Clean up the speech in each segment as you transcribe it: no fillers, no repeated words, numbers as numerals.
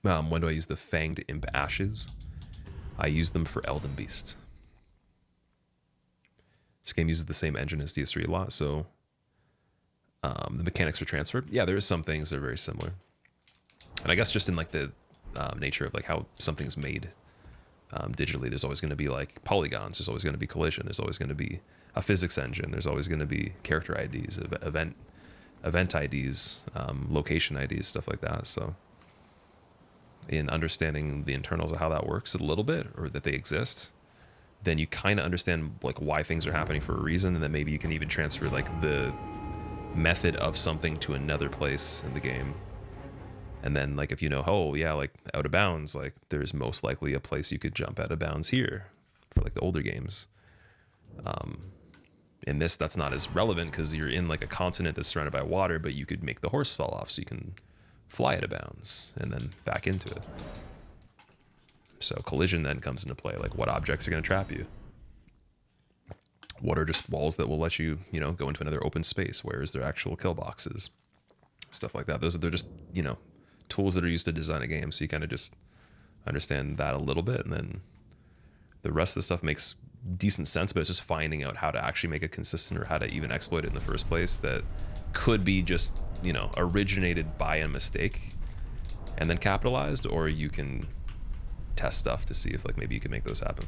When do I use the Fanged Imp Ashes? I use them for Elden Beast. This game uses the same engine as DS3 a lot, so the mechanics are transferred. Yeah, there is some things that are very similar. And I guess just in like the nature of like how something's made digitally, there's always going to be like polygons, there's always going to be collision, there's always going to be a physics engine, there's always going to be character IDs, event IDs, location IDs, stuff like that. So in understanding the internals of how that works a little bit, or that they exist, then you kind of understand like why things are happening for a reason, and then maybe you can even transfer like the method of something to another place in the game. And then like if you know, oh yeah, like out of bounds, like there's most likely a place you could jump out of bounds here for like the older games. In this, that's not as relevant because you're in like a continent that's surrounded by water, but you could make the horse fall off so you can fly out of bounds and then back into it. So collision then comes into play, like what objects are going to trap you? What are just walls that will let you, you know, go into another open space? Where is there actual kill boxes? Stuff like that. They're just, you know, tools that are used to design a game. So you kind of just understand that a little bit, and then the rest of the stuff makes decent sense, but it's just finding out how to actually make it consistent, or how to even exploit it in the first place. That could be just, you know, originated by a mistake and then capitalized, or you can test stuff to see if like maybe you can make those happen.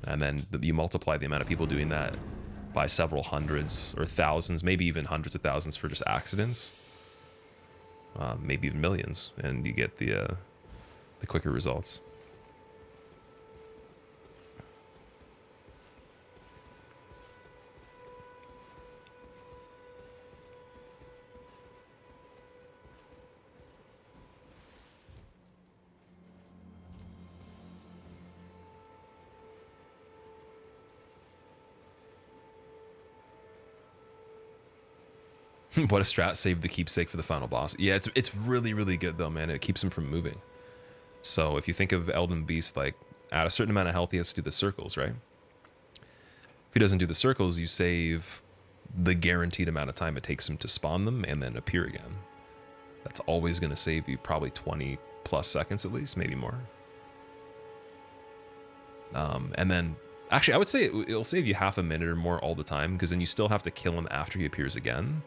And then you multiply the amount of people doing that by several hundreds or thousands, maybe even hundreds of thousands for just accidents, maybe even millions, and you get the quicker results. What a strat, save the keepsake for the final boss. Yeah, it's really, really good though, man. It keeps him from moving. So if you think of Elden Beast, like at a certain amount of health, he has to do the circles, right? If he doesn't do the circles, you save the guaranteed amount of time it takes him to spawn them and then appear again. That's always going to save you probably 20 plus seconds at least, maybe more. And then actually I would say it'll save you half a minute or more all the time, because then you still have to kill him after he appears again.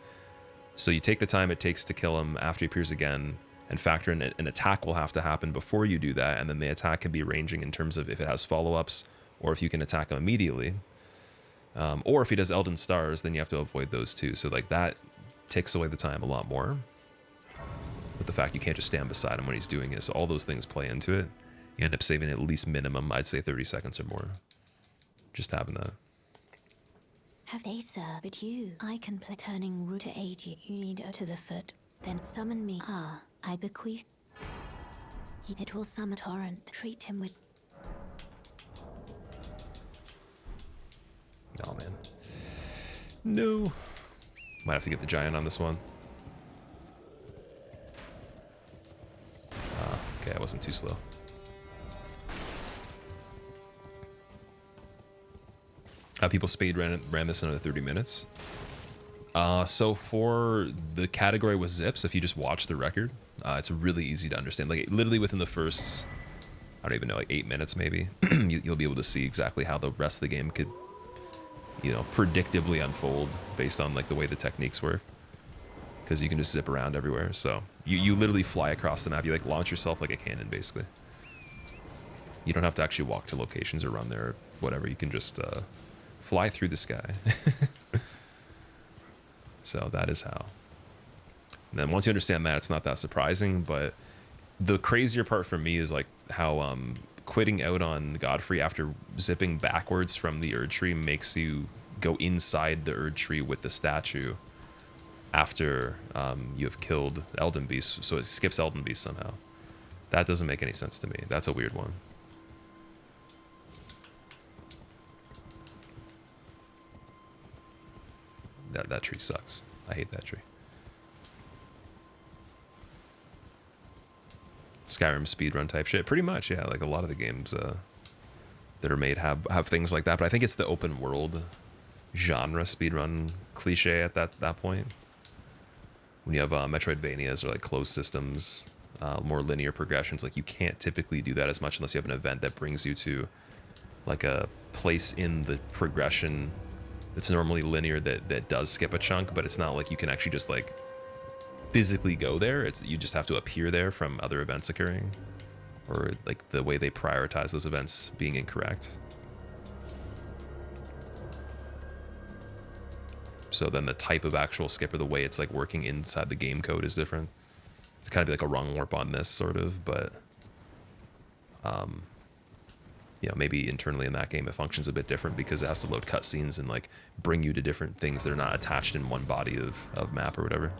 So you take the time it takes to kill him after he appears again, and factor in an attack will have to happen before you do that, and then the attack can be ranging in terms of if it has follow-ups, or if you can attack him immediately. Or if he does Elden Stars, then you have to avoid those too. So like that takes away the time a lot more, with the fact you can't just stand beside him when he's doing it. So all those things play into it. You end up saving at least minimum, I'd say 30 seconds or more, just having that. Have they, sir? But you, I can play turning root to aid you. You need to the foot, then summon me. Ah, I bequeath. It will summon torrent. Treat him with. Oh man, no. Might have to get the giant on this one. Okay, I wasn't too slow. People ran this in under 30 minutes. So for the category with zips, if you just watch the record, it's really easy to understand. Like literally within the first, I don't even know, like 8 minutes maybe, you'll be able to see exactly how the rest of the game could, you know, predictably unfold based on like the way the techniques work. Because you can just zip around everywhere. So you literally fly across the map. You like launch yourself like a cannon basically. You don't have to actually walk to locations or run there or whatever. You can just fly through the sky. So that is how. And then once you understand that, it's not that surprising. But the crazier part for me is like how quitting out on Godfrey after zipping backwards from the Erd Tree makes you go inside the Erd Tree with the statue after you have killed Elden Beast. So it skips Elden Beast somehow. That doesn't make any sense to me. That's a weird one. That tree sucks. I hate that tree. Skyrim speedrun type shit. Pretty much, yeah. Like a lot of the games that are made have things like that. But I think it's the open world genre speedrun cliche at that point. when you have Metroidvanias or like closed systems, more linear progressions, like you can't typically do that as much unless you have an event that brings you to like a place in the progression that's normally linear that does skip a chunk, but it's not like you can actually just like physically go there. It's you just have to appear there from other events occurring, or like the way they prioritize those events being incorrect. So then the type of actual skip or the way it's like working inside the game code is different. It's kind of like a rung warp on this sort of, but you know, maybe internally in that game it functions a bit different because it has to load cutscenes and like bring you to different things that are not attached in one body of map or whatever.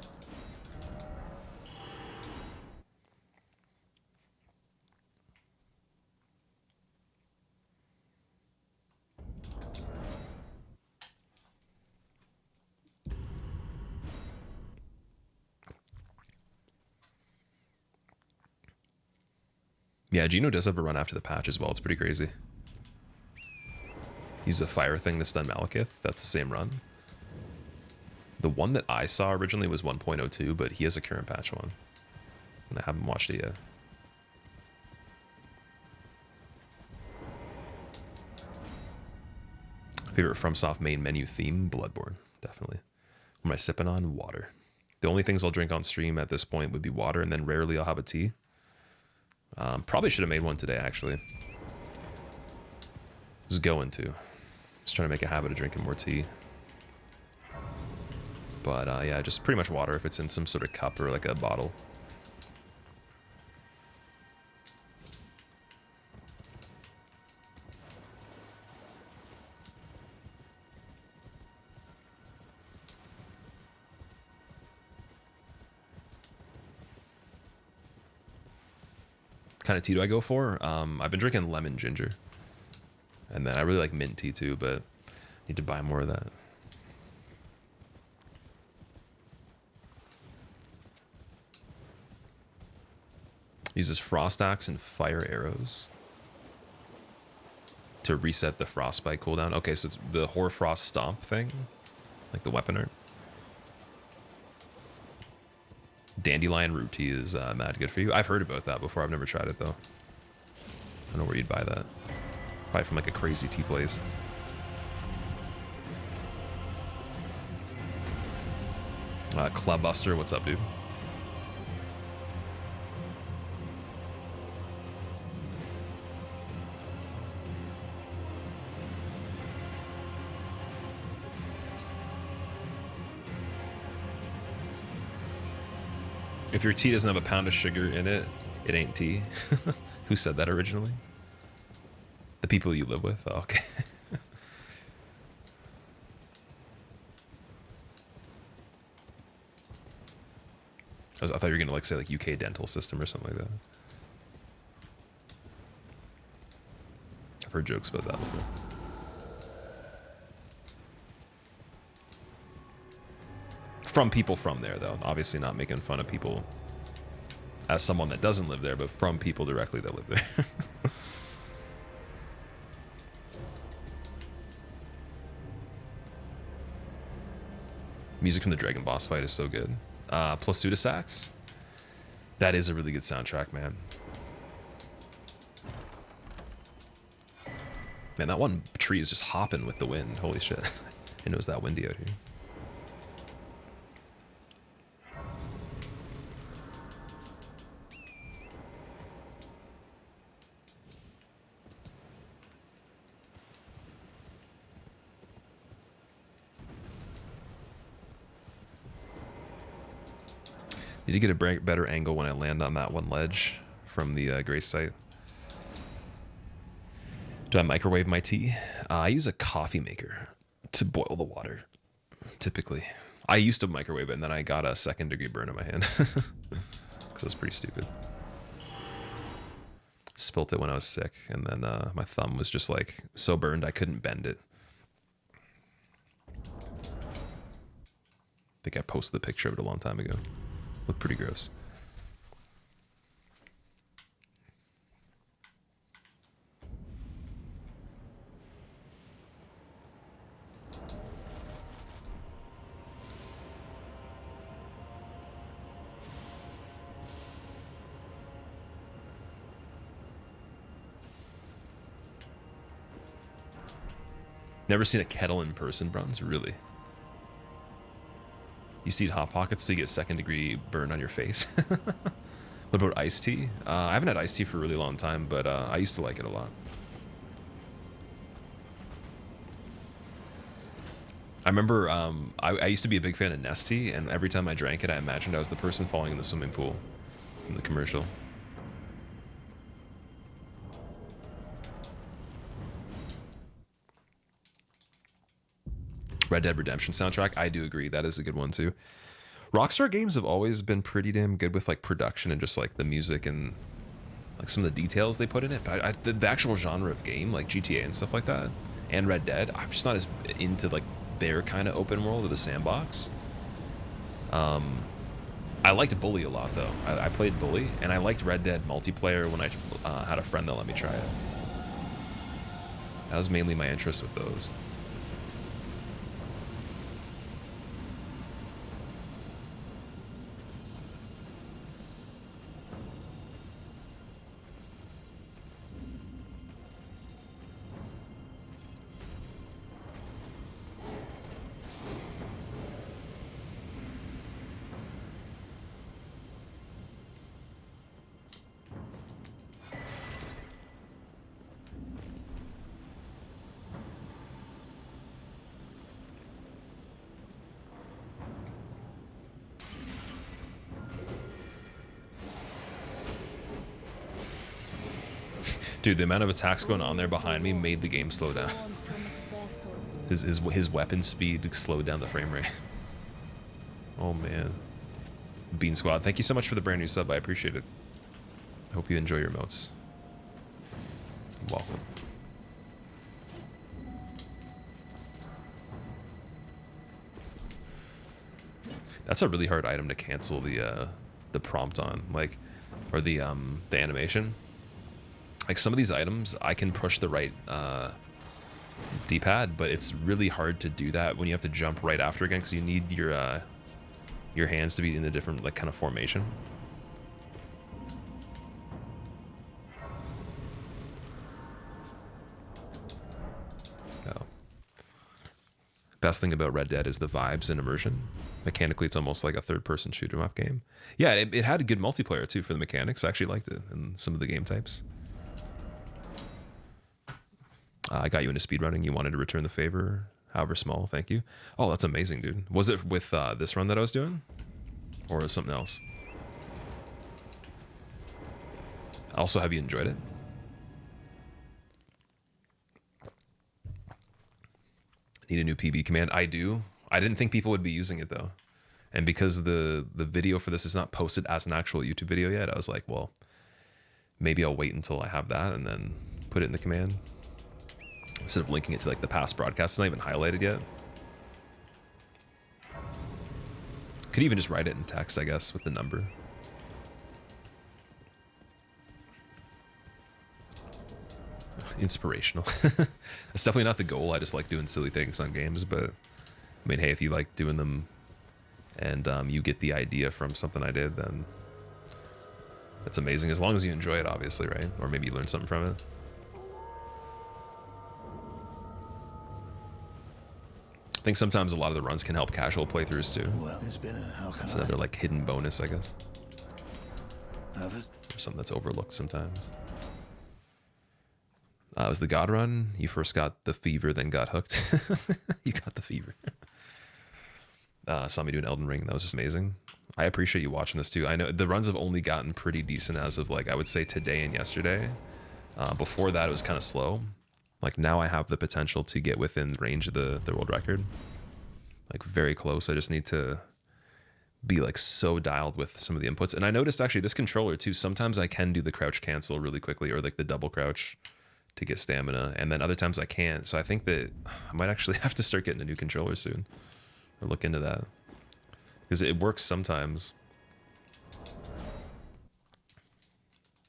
Yeah, Gino does have a run after the patch as well. It's pretty crazy. He's a fire thing to stun Malekith. That's the same run. The one that I saw originally was 1.02, but he has a current patch one. And I haven't watched it yet. Favorite FromSoft main menu theme? Bloodborne, definitely. What am I sipping on? Water. The only things I'll drink on stream at this point would be water, and then rarely I'll have a tea. Probably should have made one today, actually. Was going to. Just trying to make a habit of drinking more tea. But yeah, just pretty much water if it's in some sort of cup or like a bottle. Kind of tea do I go for? I've been drinking lemon ginger. And then I really like mint tea too, but need to buy more of that. Uses frost axe and fire arrows to reset the frostbite cooldown. Okay, so it's the Hoarfrost stomp thing, like the weapon art. Dandelion root tea is mad good for you. I've heard about that before. I've never tried it though. I don't know where you'd buy that. Probably from like a crazy tea place. Clubbuster, what's up, dude? If your tea doesn't have a pound of sugar in it, it ain't tea. Who said that originally? The people you live with? Oh, okay. I thought you were gonna like say like UK dental system or something like that. I've heard jokes about that before. From people from there, though. Obviously not making fun of people as someone that doesn't live there, but from people directly that live there. Music from the Dragon boss fight is so good. Plus Pseudosax. That is a really good soundtrack, man. Man, that one tree is just hopping with the wind. Holy shit. I know it's that windy out here. Need to get a better angle when I land on that one ledge from the Grace site. Do I microwave my tea? I use a coffee maker to boil the water, typically. I used to microwave it, and then I got a 2nd degree burn in my hand. Because it was pretty stupid. Spilt it when I was sick, and then my thumb was just like so burned I couldn't bend it. I think I posted the picture of it a long time ago. Looked pretty gross. Never seen a kettle in person, Bronze? Really? You used to eat Hot Pockets so you get second degree burn on your face. What about iced tea? I haven't had iced tea for a really long time, but I used to like it a lot. I remember I used to be a big fan of Nestea, and every time I drank it, I imagined I was the person falling in the swimming pool in the commercial. Red Dead Redemption soundtrack, I do agree. That is a good one, too. Rockstar games have always been pretty damn good with like production and just like the music and like some of the details they put in it. But the actual genre of game, like GTA and stuff like that, and Red Dead, I'm just not as into like their kind of open world or the sandbox. I liked Bully a lot though. I played Bully, and I liked Red Dead multiplayer when I had a friend that let me try it. That was mainly my interest with those. Dude, the amount of attacks going on there behind me made the game slow down. His weapon speed slowed down the frame rate. Oh man. Bean Squad, thank you so much for the brand new sub. I appreciate it. I hope you enjoy your emotes. Welcome. That's a really hard item to cancel the prompt on, like, or the animation. Like some of these items, I can push the right D-pad, but it's really hard to do that when you have to jump right after again because you need your hands to be in a different like kind of formation. Oh. Best thing about Red Dead is the vibes and immersion. Mechanically, it's almost like a third-person shoot-'em-up game. Yeah, it had a good multiplayer too for the mechanics. I actually liked it and some of the game types. I got you into speedrunning. You wanted to return the favor, however small. Thank you. Oh, that's amazing, dude. Was it with this run that I was doing? Or was it something else? Also, have you enjoyed it? Need a new PB command? I do. I didn't think people would be using it, though. And because the video for this is not posted as an actual YouTube video yet, I was like, well, maybe I'll wait until I have that and then put it in the command. Instead of linking it to like the past broadcast, it's not even highlighted yet. Could even just write it in text, I guess, with the number. Inspirational. That's definitely not the goal. I just like doing silly things on games, but I mean, hey, if you like doing them and you get the idea from something I did, then that's amazing. As long as you enjoy it, obviously, right? Or maybe you learn something from it. I think sometimes a lot of the runs can help casual playthroughs too. Well, it's been That's another like hidden bonus, I guess. Or something that's overlooked sometimes. It was the God run. You first got the fever, then got hooked. You got the fever. Saw me do an Elden Ring. That was just amazing. I appreciate you watching this too. I know the runs have only gotten pretty decent as of like, I would say today and yesterday. Before that, it was kind of slow. Like now I have the potential to get within range of the world record. Like very close. I just need to be like so dialed with some of the inputs. And I noticed actually this controller too, sometimes I can do the crouch cancel really quickly or like the double crouch to get stamina. And then other times I can't. So I think that I might actually have to start getting a new controller soon or look into that because it works sometimes.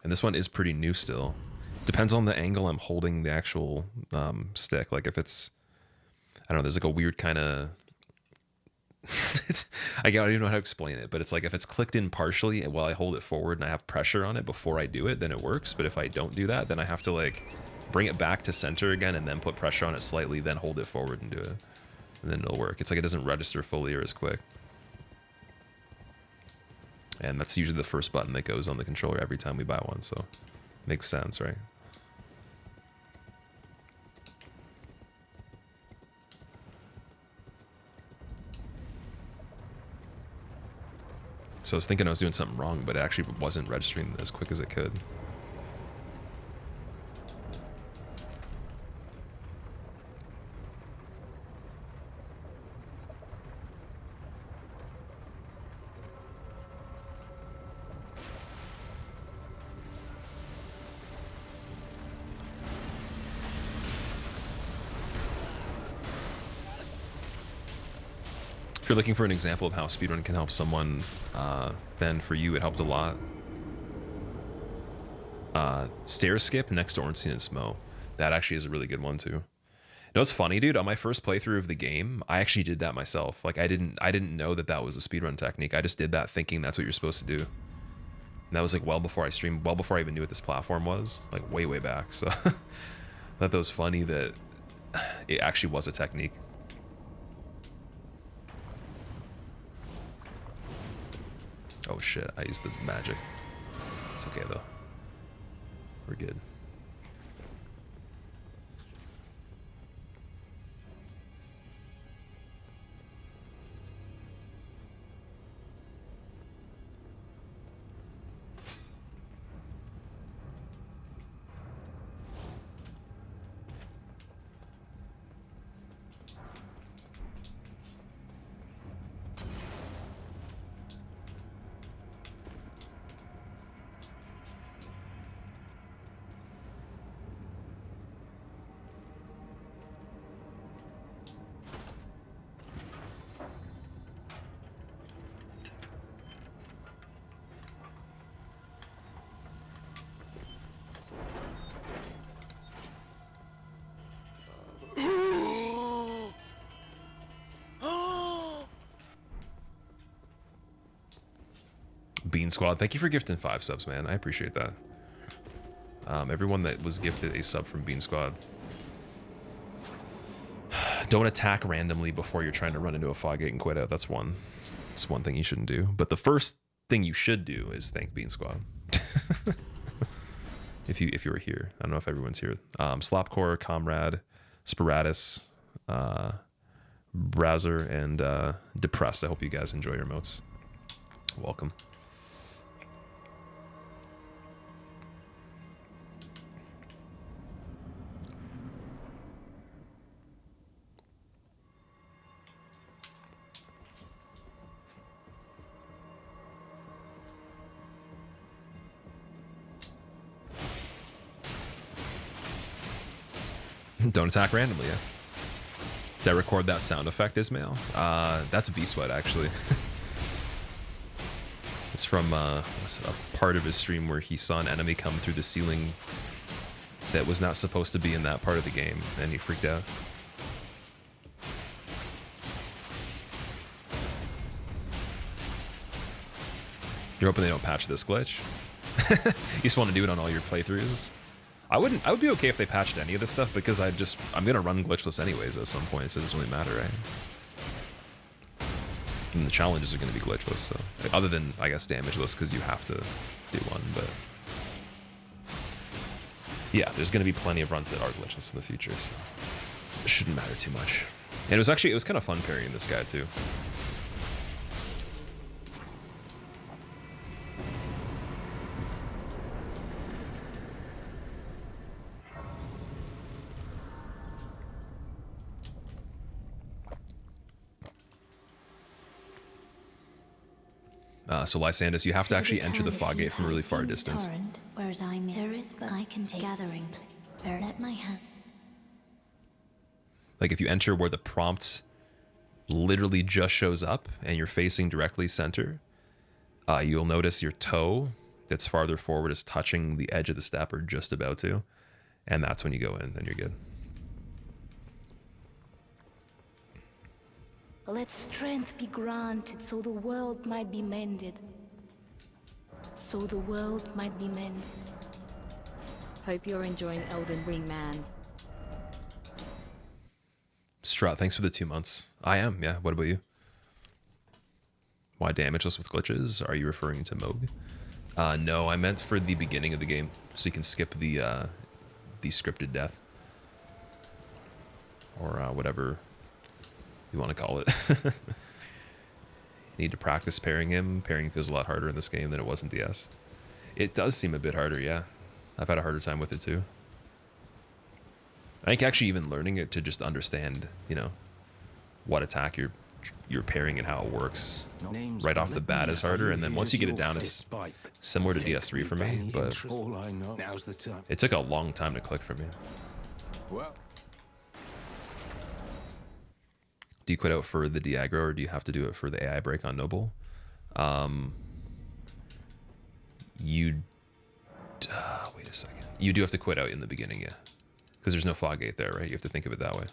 And this one is pretty new still. Depends on the angle I'm holding the actual stick. Like if it's, I don't know, there's like a weird kind of, I don't even know how to explain it, but it's like if it's clicked in partially while I hold it forward and I have pressure on it before I do it, then it works. But if I don't do that, then I have to like bring it back to center again, and then put pressure on it slightly, then hold it forward and do it. And then it'll work. It's like it doesn't register fully or as quick. And that's usually the first button that goes on the controller every time we buy one, so makes sense, right? So I was thinking I was doing something wrong, but it actually wasn't registering as quick as it could. If you're looking for an example of how speedrun can help someone, then for you it helped a lot. Stair skip next to Ornstein and Smo. That actually is a really good one too. You know what's funny, dude? On my first playthrough of the game, I actually did that myself. Like I didn't know that that was a speedrun technique. I just did that thinking that's what you're supposed to do. And that was like well before I streamed, well before I even knew what this platform was, like way back. So I thought that was funny that it actually was a technique. Oh shit, I used the magic. It's okay though. We're good. Bean Squad, thank you for gifting 5 subs, man. I appreciate that. Everyone that was gifted a sub from Bean Squad. Don't attack randomly before you're trying to run into a fog gate and quit out. That's one thing you shouldn't do. But the first thing you should do is thank Bean Squad. if you were here. I don't know if everyone's here. Slopcore, Comrade, Sparatus, Brazzer, and Depressed. I hope you guys enjoy your emotes. Welcome. Don't attack randomly, yeah. Did I record that sound effect, Ismail? That's V-Sweat, actually. It's from a part of his stream where he saw an enemy come through the ceiling that was not supposed to be in that part of the game, and he freaked out. You're hoping they don't patch this glitch? You just want to do it on all your playthroughs? I would be okay if they patched any of this stuff, because I'm gonna run glitchless anyways at some point, so it doesn't really matter, right? And the challenges are gonna be glitchless, so other than I guess damageless, because you have to do one, but yeah, there's gonna be plenty of runs that are glitchless in the future, so it shouldn't matter too much. And it was kind of fun parrying this guy too. So Lysandus, you have to actually enter the fog gate from a really far distance. Whereas there is, but I can take gathering. Let my hand. Like if you enter where the prompt literally just shows up and you're facing directly center, you'll notice your toe that's farther forward is touching the edge of the step or just about to, and that's when you go in, then you're good. Let strength be granted so the world might be mended. So the world might be mended. Hope you're enjoying Elden Ring, man. Strut, thanks for the 2 months. I am, yeah. What about you? Why damageless with glitches? Are you referring to Moog? No, I meant for the beginning of the game, so you can skip the scripted death. Or whatever you want to call it. You need to practice parrying him. Parrying feels a lot harder in this game than it was in DS. It does seem a bit harder, yeah. I've had a harder time with it too. I think actually even learning it to just understand, you know, what attack you're parrying and how it works right off the bat is harder, and then once you get it down, it's similar to DS3 for me, but it took a long time to click for me. Do you quit out for the Diagro, or do you have to do it for the AI break on Noble? Wait a second. You do have to quit out in the beginning, yeah. Because there's no fog gate there, right? You have to think of it that way.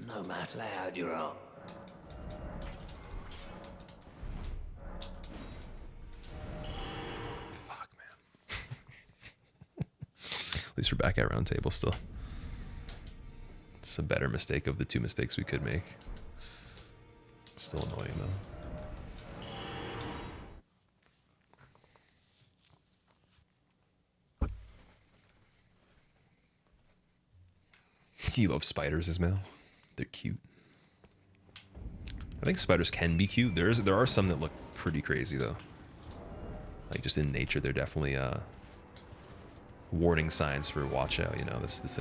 No matter how loud you're on. Fuck, man. At least we're back at round table still. It's a better mistake of the 2 mistakes we could make. Still annoying though. You love spiders, Ismail. They're cute. I think spiders can be cute. There are some that look pretty crazy though. Like just in nature, they're definitely warning signs for watch out. You know, this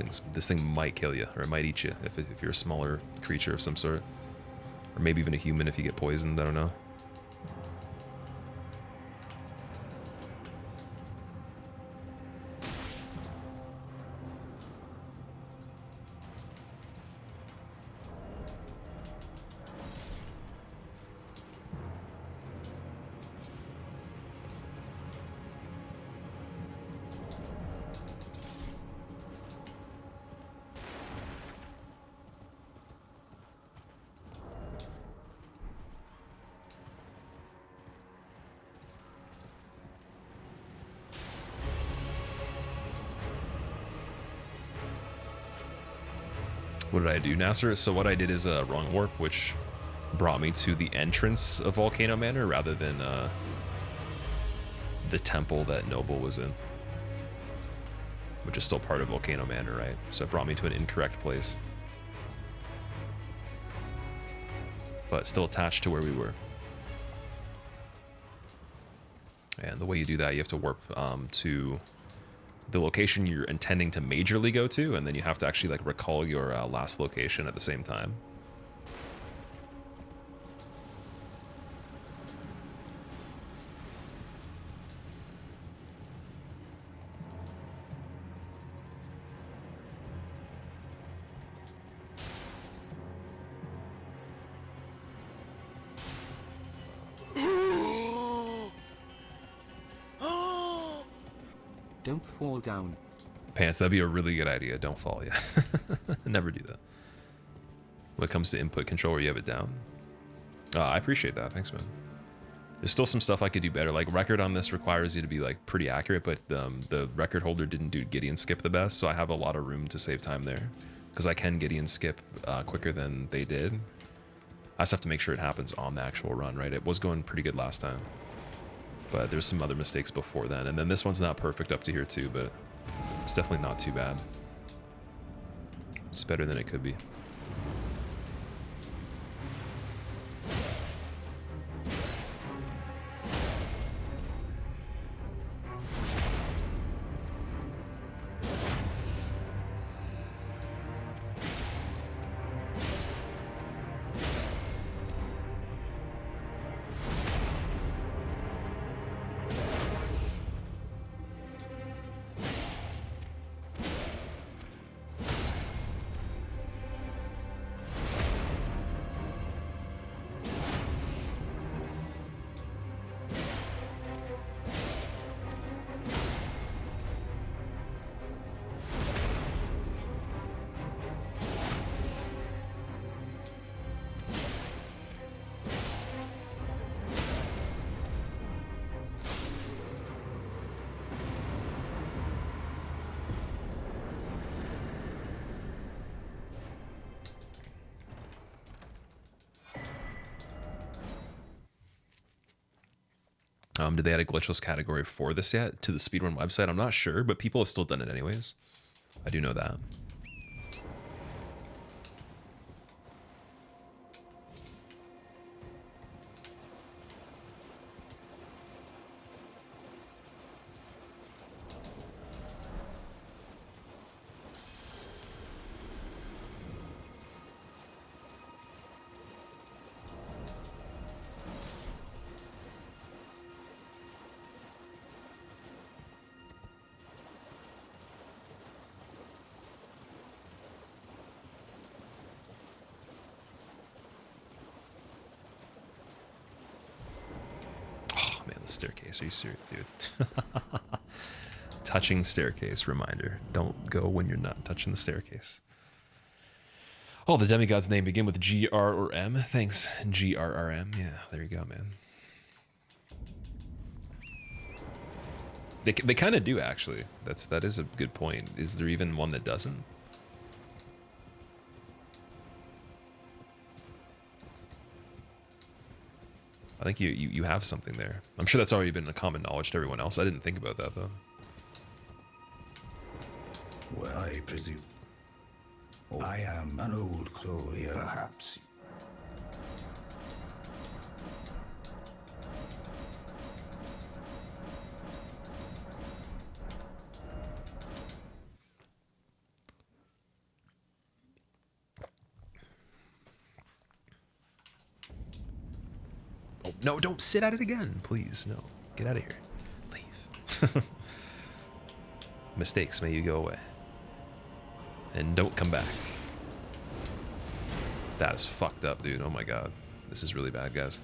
thing might kill you, or it might eat you if you're a smaller creature of some sort, or maybe even a human if you get poisoned. I don't know. What did I do, Nasser? So what I did is a wrong warp, which brought me to the entrance of Volcano Manor rather than the temple that Noble was in, which is still part of Volcano Manor, right? So it brought me to an incorrect place, but still attached to where we were. And the way you do that, you have to warp to the location you're intending to majorly go to, and then you have to actually like recall your last location at the same time. Don't fall down. Pants, that'd be a really good idea. Don't fall, yeah. Never do that. When it comes to input control where you have it down. I appreciate that. Thanks, man. There's still some stuff I could do better. Like record on this requires you to be like pretty accurate, but the record holder didn't do Gideon skip the best, so I have a lot of room to save time there. Because I can Gideon skip quicker than they did. I just have to make sure it happens on the actual run, right? It was going pretty good last time, but there's some other mistakes before then. And then this one's not perfect up to here too, but it's definitely not too bad. It's better than it could be. Did they add a glitchless category for this yet to the speedrun website? I'm not sure, but people have still done it anyways. I do know that. Staircase, are you serious, dude? Touching staircase reminder. Don't go when you're not touching the staircase. Oh, the demigod's name begin with G, R, or M. Thanks, G, R, R, M. Yeah, there you go, man. They kind of do, actually. That is a good point. Is there even one that doesn't? I think you have something there. I'm sure that's already been a common knowledge to everyone else. I didn't think about that, though. Well, I presume. I am an old soul here. Perhaps. Oh, no, don't sit at it again, please. No, get out of here. Leave. Mistakes, may you go away. And don't come back. That is fucked up, dude. Oh my god. This is really bad, guys.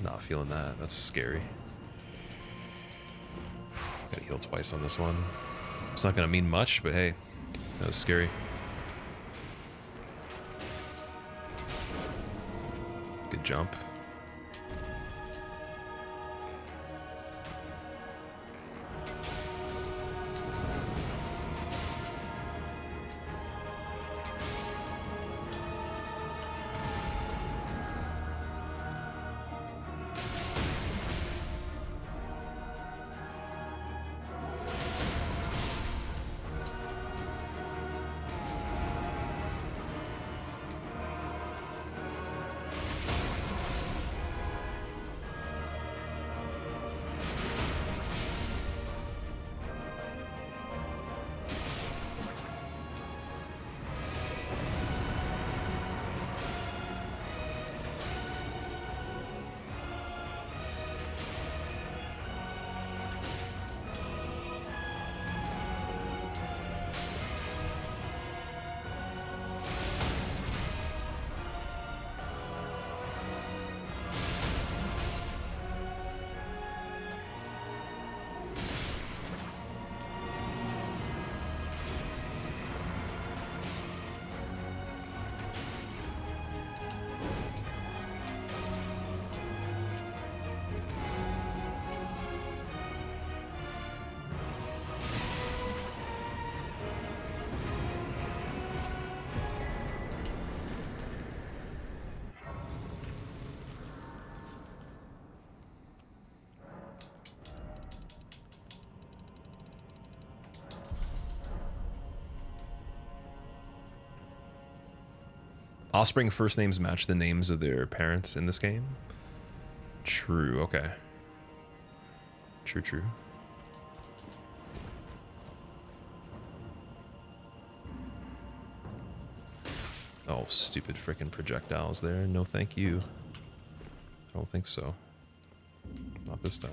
Not feeling that. That's scary. Gotta heal twice on this one. It's not gonna mean much, but hey, that was scary. Good jump. Offspring first names match the names of their parents in this game? True, okay. True, true. Oh, stupid frickin' projectiles there. No thank you. I don't think so. Not this time.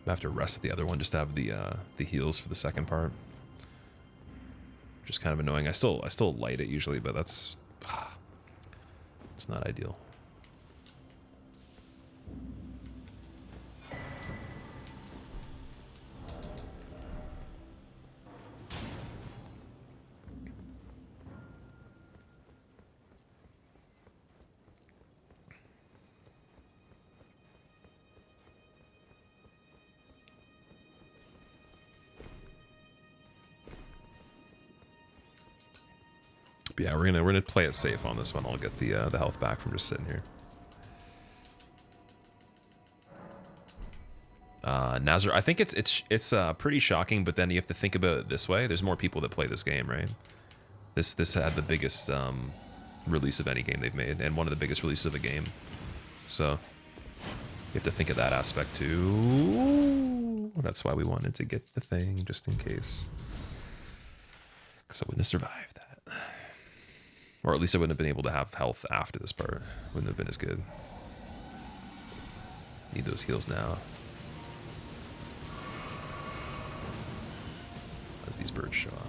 I have to rest the other one just to have the heals for the second part. Just kind of annoying. I still light it usually, but that's it's not ideal. But yeah, we're gonna play it safe on this one. I'll get the health back from just sitting here. Nazar, I think it's pretty shocking, but then you have to think about it this way. There's more people that play this game, right? This had the biggest release of any game they've made, and one of the biggest releases of a game. So you have to think of that aspect too. That's why we wanted to get the thing, just in case. Because I wouldn't have survived that. Or at least I wouldn't have been able to have health after this part. Wouldn't have been as good. Need those heals now. As these birds show up.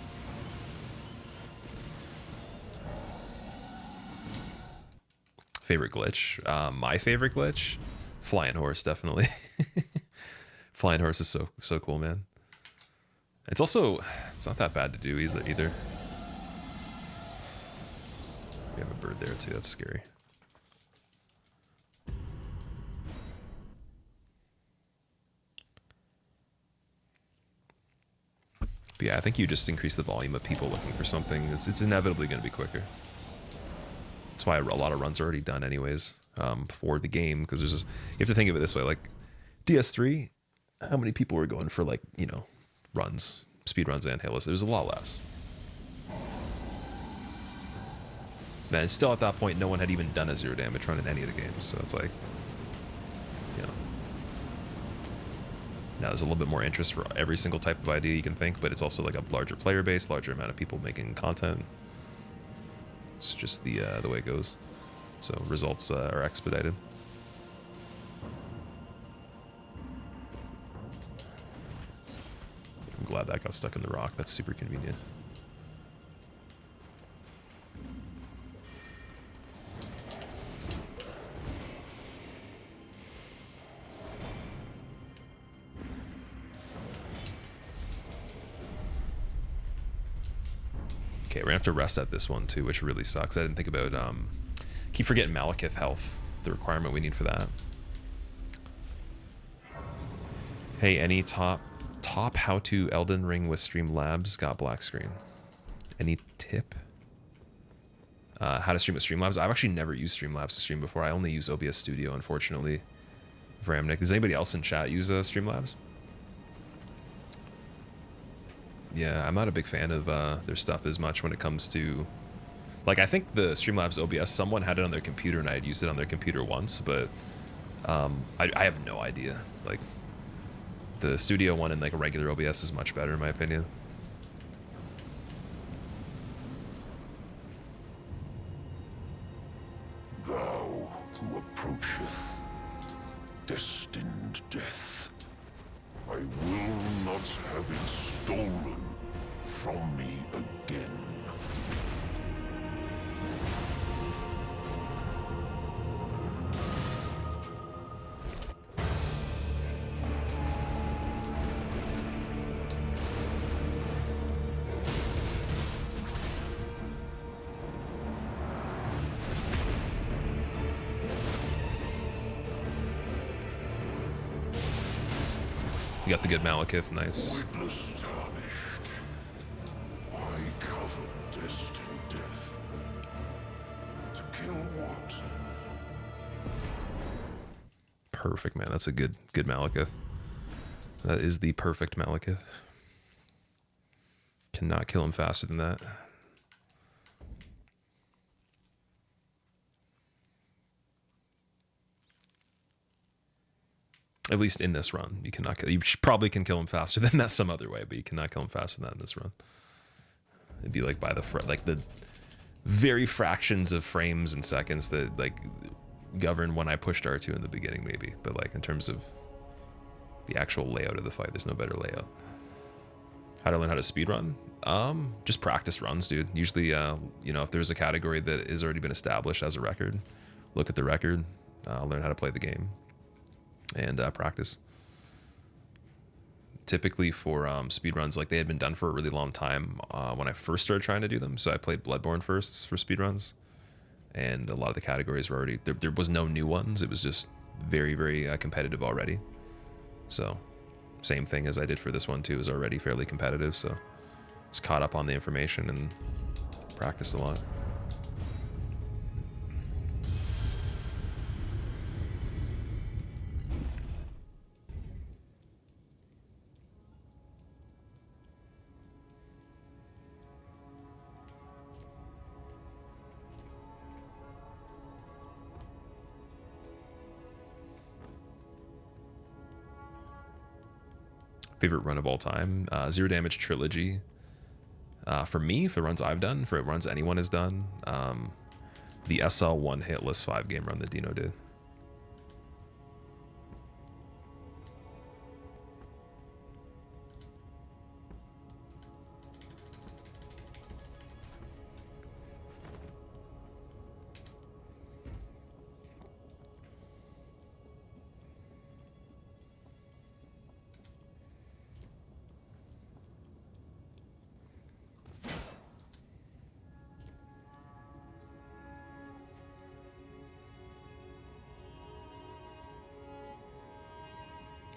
Favorite glitch? My favorite glitch? Flying horse, definitely. Flying horse is so cool, man. It's also, it's not that bad to do either. We have a bird there too, that's scary. But yeah, I think you just increase the volume of people looking for something. It's inevitably going to be quicker. That's why a lot of runs are already done anyways for the game, because there's just, you have to think of it this way, like DS3, how many people were going for, like, you know, runs, speed runs and Halos? There's a lot less. And still at that point, no one had even done a zero damage run in any of the games, so it's like, you know. Now there's a little bit more interest for every single type of idea you can think, but it's also like a larger player base, larger amount of people making content. It's just the way it goes. So results are expedited. I'm glad that got stuck in the rock. That's super convenient. Okay, we're gonna have to rest at this one too, which really sucks. I didn't think about keep forgetting Malekith health, the requirement we need for that. Hey, any top how to Elden Ring with Streamlabs? Got black screen. Any tip? How to stream with Streamlabs? I've actually never used Streamlabs to stream before. I only use OBS Studio, unfortunately. For Amnick. Does anybody else in chat use Streamlabs? Yeah, I'm not a big fan of their stuff as much when it comes to... Like, I think the Streamlabs OBS, someone had it on their computer and I had used it on their computer once, but I have no idea. Like, the studio one and like a regular OBS is much better in my opinion. Thou who approacheth destined death, I will not have it stolen from me again. You got the good Malekith, nice. Witness tarnished, why cover destined death? To kill what? Perfect, man. That's a good Malekith. That is the perfect Malekith. Cannot kill him faster than that. At least in this run, you cannot kill. You probably can kill him faster than that some other way, but you cannot kill him faster than that in this run. It'd be like by the like the very fractions of frames and seconds that like govern when I pushed R2 in the beginning, maybe. But like in terms of the actual layout of the fight, there's no better layout. How to learn how to speedrun? Just practice runs, dude. Usually, you know, if there's a category that has already been established as a record, look at the record, learn how to play the game. And practice. Typically for speedruns, like they had been done for a really long time when I first started trying to do them. So I played Bloodborne first for speedruns, and a lot of the categories were already there was no new ones. It was just very, very competitive already. So same thing as I did for this one too, is already fairly competitive. So just caught up on the information and practiced a lot. Favorite run of all time? Zero Damage Trilogy. For me, for runs I've done, for runs anyone has done, the SL1 hitless 5-game run that Dino did.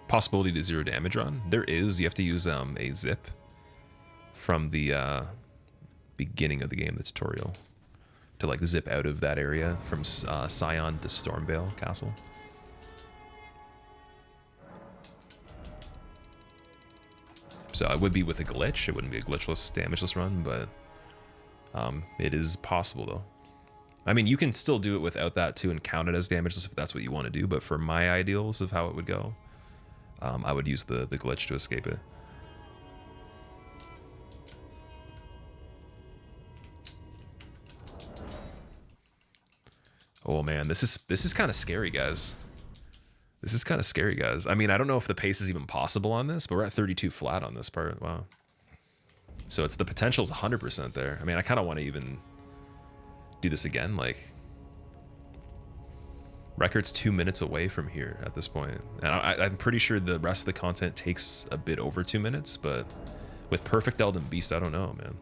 Possibility to zero damage run? There is. You have to use a zip from the beginning of the game, the tutorial, to like zip out of that area from Scion to Stormvale Castle. So it would be with a glitch. It wouldn't be a glitchless, damageless run, but it is possible though. I mean, you can still do it without that too and count it as damageless if that's what you want to do, but for my ideals of how it would go, I would use the glitch to escape it. Oh man, this is kind of scary, guys. This is kind of scary, guys. I mean, I don't know if the pace is even possible on this, but we're at 32 flat on this part. Wow. So it's the potential's 100% there. I mean, I kind of want to even do this again, like. Record's 2 minutes away from here at this point. And I'm pretty sure the rest of the content takes a bit over 2 minutes, but with Perfect Elden Beast, I don't know, man.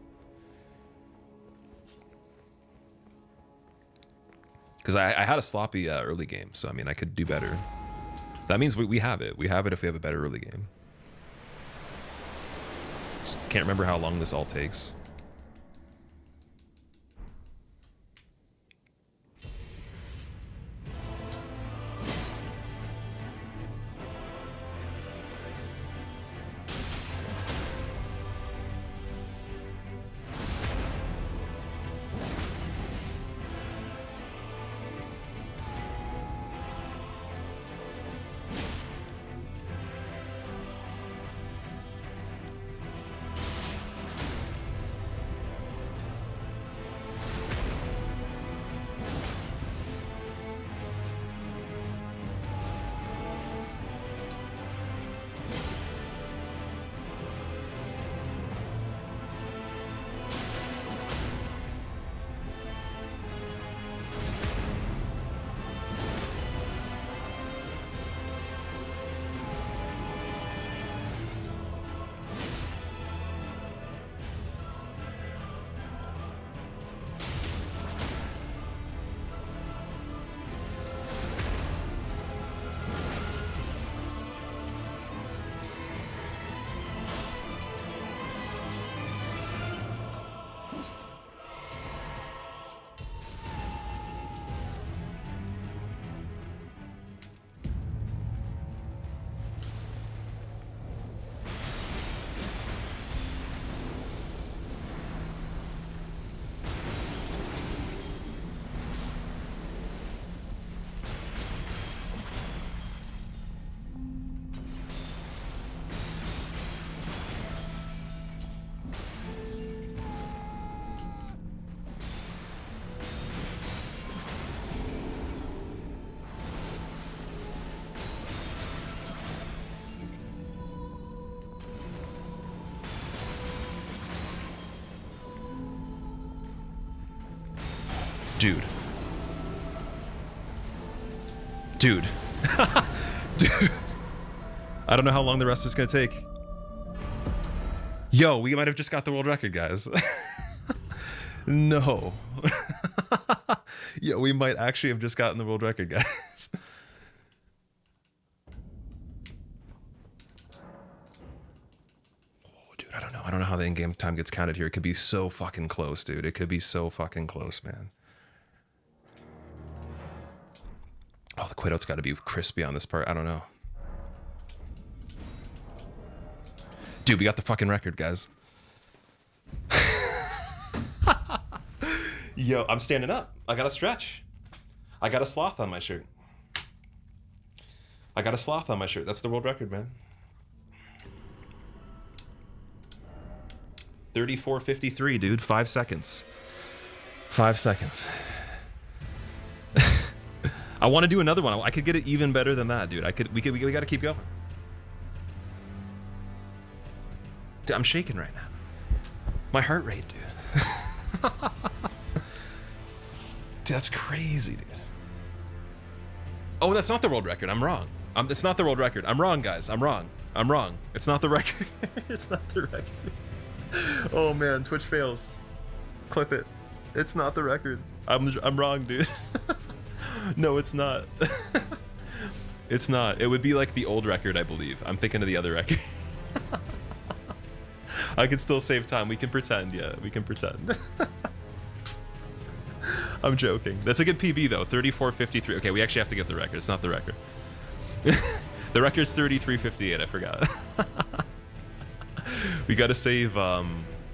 Because I had a sloppy early game, so I mean, I could do better. That means we have it. We have it if we have a better early game. Just can't remember how long this all takes. Dude. Dude. Dude. I don't know how long the rest is going to take. Yo, we might have just got the world record, guys. No. Yo, we might actually have just gotten the world record, guys. Oh, dude, I don't know. I don't know how the in-game time gets counted here. It could be so fucking close, dude. It could be so fucking close, man. Oh, the quit out's got to be crispy on this part. I don't know. Dude, we got the fucking record, guys. Yo, I'm standing up. I got to stretch. I got a sloth on my shirt. I got a sloth on my shirt. That's the world record, man. 34:53, dude. 5 seconds. 5 seconds. I want to do another one. I could get it even better than that, dude. We got to keep going. Dude, I'm shaking right now. My heart rate, dude. Dude, that's crazy, dude. Oh, that's not the world record. I'm wrong. It's not the world record. I'm wrong, guys. I'm wrong. I'm wrong. It's not the record. It's not the record. Oh man, Twitch fails. Clip it. It's not the record. I'm wrong, dude. No, it's not. It's not. It would be like the old record, I believe. I'm thinking of the other record. I can still save time. We can pretend. Yeah, we can pretend. I'm joking. That's a good PB though. 34:53. Okay, we actually have to get the record. It's not the record. The record's 33:58. I forgot. We got to save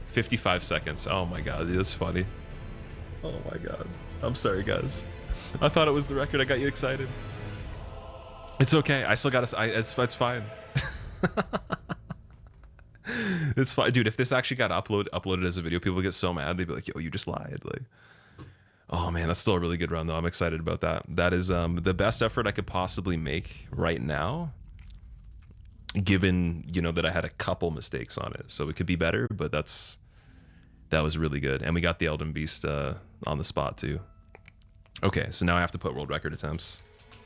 55 seconds. Oh my god, dude, that's funny. Oh my god. I'm sorry, guys. I thought it was the record. I got you excited. It's okay. I still got to. It's fine. It's fine, dude. If this actually got uploaded as a video, people get so mad. They'd be like, "Yo, you just lied." Like, oh man, that's still a really good run though. I'm excited about that. That is the best effort I could possibly make right now, given that I had a couple mistakes on it. So it could be better, but that was really good. And we got the Elden Beast on the spot too. Okay, so now I have to put world record attempts.